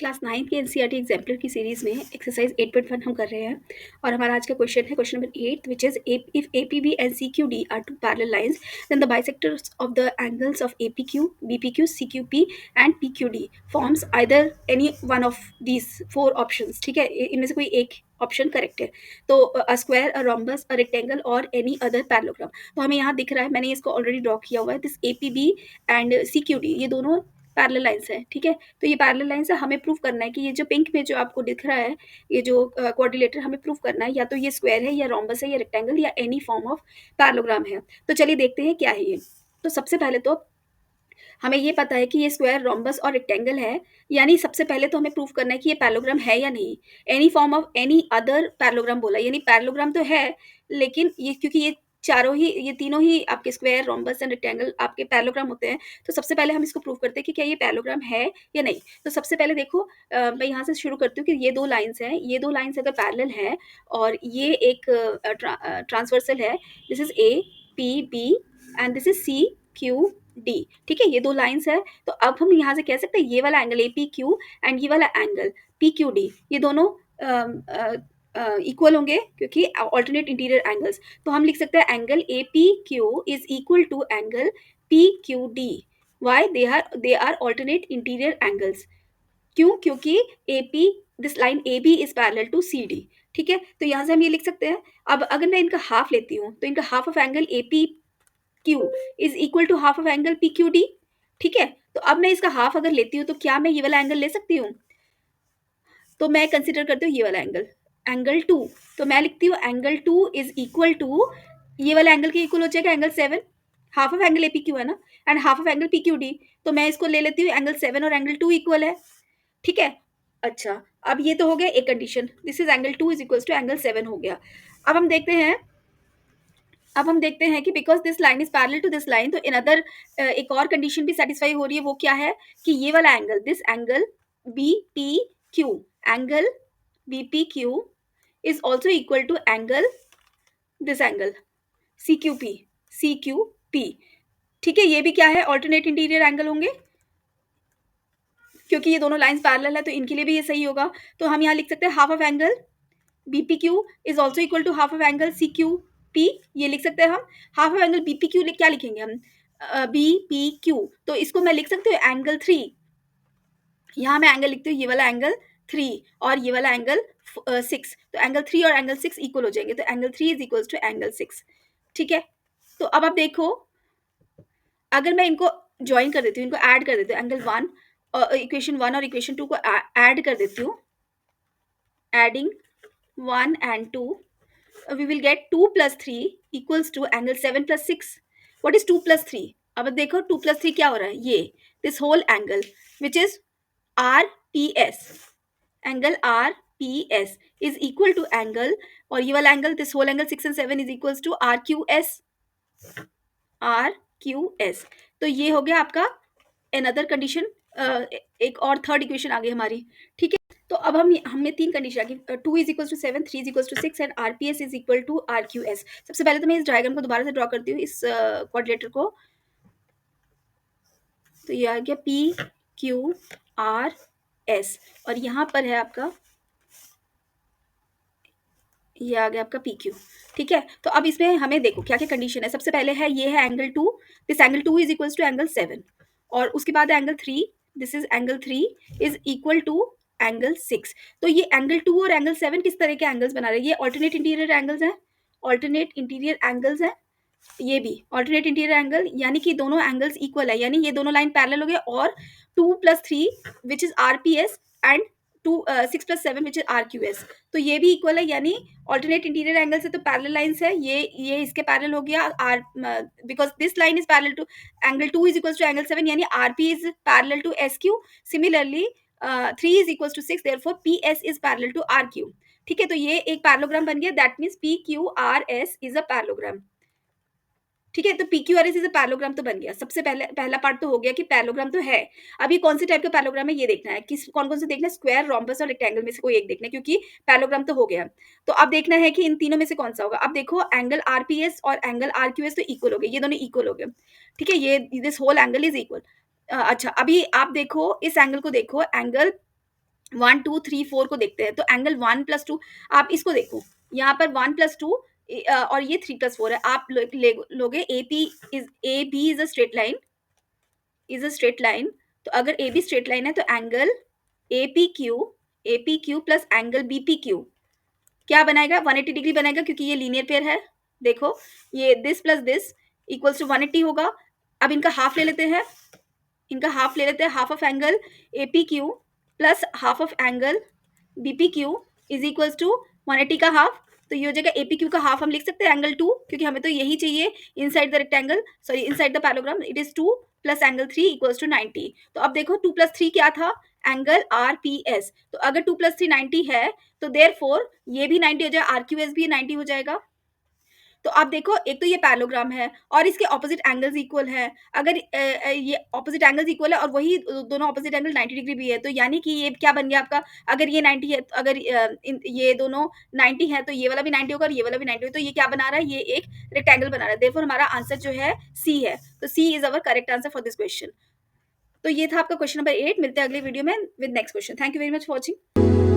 Class 9 के NCERT exemplar की series में एक्सरसाइज 8.1 हम कर रहे हैं और हमारा आज का क्वेश्चन है question number 8 which is if APB and CQD are two parallel lines then the bisectors of the angles of APQ, BPQ, CQP and PQD forms either any one of these four options. ठीक है, इनमें से कोई एक option correct है। तो a square, a rhombus, a rectangle और any other parallelogram. तो हमें यहाँ दिख रहा है, मैंने इसको ऑलरेडी ड्रॉ किया हुआ है, दिस APB एंड CQD ये दोनों पैरेलल लाइंस है। ठीक है, तो ये पैरेलल लाइन से हमें प्रूव करना है कि ये जो पिंक में जो आपको दिख रहा है, ये जो क्वाड्रिलेटर हमें प्रूव करना है, या तो ये स्क्वायर है या रोम्बस है या रेक्टेंगल या एनी फॉर्म ऑफ पैरेललोग्राम है। तो चलिए देखते हैं क्या है ये। तो सबसे पहले तो हमें ये पता है कि ये स्क्वायर, रोम्बस और रेक्टेंगल है, यानी सबसे पहले तो हमें प्रूव करना है कि ये पैरेललोग्राम है या नहीं। Any form of any other parallelogram बोला, यानी पैरेललोग्राम तो है, लेकिन ये क्योंकि ये तीनों ही आपके स्क्वायर, रोम्बस एंड रेक्टेंगल आपके पैरेललोग्राम होते हैं, तो सबसे पहले हम इसको प्रूव करते हैं कि क्या ये पैरेललोग्राम है या नहीं। तो सबसे पहले देखो, मैं यहाँ से शुरू करती हूँ कि ये दो लाइन्स हैं, ये दो लाइन्स अगर पैरेलल है और ये एक ट्रांसवर्सल है, this is APB and this is CQD। ठीक है, ये दो लाइंस है। तो अब हम यहाँ से कह सकते हैं ये वाला एंगल APQ एंड ये वाला एंगल PQD, ये दोनों इक्वल होंगे क्योंकि ऑल्टरनेट इंटीरियर एंगल्स। तो हम लिख सकते हैं angle APQ is equal to angle PQD। Why? They are alternate interior angles. क्यों? क्योंकि AP, this line AB is parallel to CD। ठीक है, तो यहाँ से हम ये लिख सकते हैं। अब अगर मैं इनका हाफ लेती हूँ तो इनका half of angle APQ is equal to half of angle PQD। ठीक है, तो अब मैं इसका हाफ अगर लेती हूँ तो क्या मैं ये वाला एंगल ले सकती हूँ? तो मैं कंसिडर करती हूँ ये वाला एंगल, एंगल 2। तो मैं लिखती हूँ एंगल 2 इज इक्वल टू, ये वाला एंगल के इक्वल हो जाएगा angle 7। Half of angle APQ है ना, and half of angle PQD। तो मैं इसको ले लेती हूँ एंगल 7 और एंगल 2 इक्वल है। ठीक है, अच्छा, अब ये तो हो गया एक condition, this is angle 2 is equals to angle 7 हो गया। अब हम देखते हैं कि because this line is parallel to this line, तो इन अदर एक और कंडीशन भी सेटिस्फाई हो रही है। वो क्या है कि ये वाला angle, this angle BPQ, angle BPQ is also equal to angle, this angle CQP। ठीक है, ये भी क्या है, ऑल्टरनेट इंटीरियर एंगल होंगे क्योंकि ये दोनों लाइंस पैरेलल है, तो इनके लिए भी ये सही होगा। तो हम यहाँ लिख सकते हैं half of angle BPQ is also equal to half of angle CQP। ये लिख सकते हैं हम। हाफ ऑफ एंगल BPQ क्या लिखेंगे हम? BPQ, तो इसको मैं लिख सकती हूँ एंगल 3। यहाँ मैं एंगल लिखती हूँ ये वाला एंगल 3 और ये वाला एंगल 6। तो एंगल 3 और एंगल 6 इक्वल हो जाएंगे, तो angle 3 is equal to angle 6। ठीक है, तो अब आप देखो, अगर मैं इनको ज्वाइन कर देती हूँ, इनको ऐड कर देती हूँ, एंगल 1 और इक्वेशन 1 और इक्वेशन 2 को ऐड कर देती हूँ, adding 1 and 2, we will get 2 plus 3 equals to angle 7 plus 6. What is 2 plus 3? अब देखो 2 plus 3 क्या हो रहा है, ये this whole angle which is RPS, angle RPS is equal to angle, और ये वाला angle, this whole angle 6 and 7 is equals to RQS। तो ये हो गया आपका another condition, एक और थर्ड इक्वेशन आ गई हमारी। ठीक है, तो अब हमने तीन कंडीशन आ गई, 2 is equal to 7, 3 is equal to 6 and RPS is equal to RQS। सबसे पहले तो मैं इस डायग्राम को दोबारा से ड्रॉ करती हूँ, इस क्वाड्रिलेटर को। तो ये आ गया PQRS और यहाँ पर है आपका, ये आ गया आपका PQ। ठीक है, तो अब इसमें हमें देखो क्या क्या कंडीशन है। सबसे पहले है, ये है angle 2, this angle 2 is equal to angle 7, और उसके बाद angle 3, this is angle 3 is equal to angle 6। तो ये एंगल 2 और एंगल 7 किस तरह के एंगल्स बना रहे हैं? ये ऑल्टरनेट इंटीरियर एंगल्स हैं, ऑल्टरनेट इंटीरियर एंगल्स हैं। ये भी ऑल्टरनेट इंटीरियर एंगल, यानी कि दोनों एंगल्स इक्वल है, यानी ये दोनों लाइन पैरेलल हो गए। और 2 + 3 which is RPS and 6 + 7 which is RQS, तो ये भी इक्वल है, यानी ऑल्टरनेट इंटीरियर एंगल से तो पैरेलल लाइंस है, ये इसके पैरेलल हो गया। Because this line is parallel to angle 2 is equal to angle 7, यानी RP is parallel to SQ। Similarly 3 is equal to 6, therefore PS is parallel to RQ। ठीक है, तो ये एक पैरेललोग्राम बन गया, that means PQRS is a parallelogram. ठीक है, तो PQRS इज अ पैरेललोग्राम तो बन गया। सबसे पहला पार्ट तो हो गया कि पैरेललोग्राम तो है। अब ये कौन से टाइप का पैरेललोग्राम है ये देखना है, किस कौन-कौन से देखना है, स्क्वायर, रोम्बस और रेक्टेंगल में से कोई एक देखना है, क्योंकि पैरेललोग्राम तो हो गया। तो अब देखना है कि इन तीनों में से कौन सा होगा। अब देखो एंगल RPS और एंगल RQS तो इक्वल हो गए, ये दोनों इक्वल हो गए। ठीक है, ये this whole angle is equal. अच्छा, अभी आप देखो इस एंगल को देखो, एंगल 1 2 3 4 को देखते हैं। तो एंगल 1 + 2, आप इसको देखो, यहाँ पर 1 + 2 और ये 3 + 4 है। आप लोगे A B is a straight line, तो अगर ए बी स्ट्रेट लाइन है तो angle A P Q plus angle B P Q क्या बनाएगा, 180 डिग्री बनाएगा, क्योंकि ये लीनियर पेयर है। देखो, ये this plus this equals to 180 होगा। अब इनका हाफ ले लेते हैं, half of angle A P Q plus half of angle B P Q is equals to 180 का हाफ। तो ये हो जाएगा ए पी क्यू का हाफ हम लिख सकते हैं एंगल 2, क्योंकि हमें तो यही चाहिए inside the rectangle, sorry inside the parallelogram. It is 2 plus angle 3 equals to 90। तो अब देखो 2 + 3 क्या था, एंगल आर पी एस। तो अगर 2 + 3 90 है, तो देयर फोर ये भी 90 हो जाएगा, आर क्यू एस भी 90 हो जाएगा। तो आप देखो, एक तो ये पैरेललोग्राम है और इसके ऑपोजिट एंगल्स इक्वल है। अगर ये ऑपोजिट एंगल्स इक्वल है और वही दोनों ऑपोजिट एंगल 90 डिग्री भी है, तो यानी कि ये क्या बन गया आपका, अगर ये 90 है, तो अगर ये दोनों 90 है, तो ये वाला भी 90 होगा और ये वाला भी 90 होगा। तो ये क्या बना रहा है, ये एक रेक्टेंगल बना रहा है। देयरफॉर हमारा आंसर जो है सी है। तो C is our correct answer for this question. तो ये था आपका क्वेश्चन नंबर 8। मिलते हैं अगले वीडियो में with next question. Thank you very much for watching.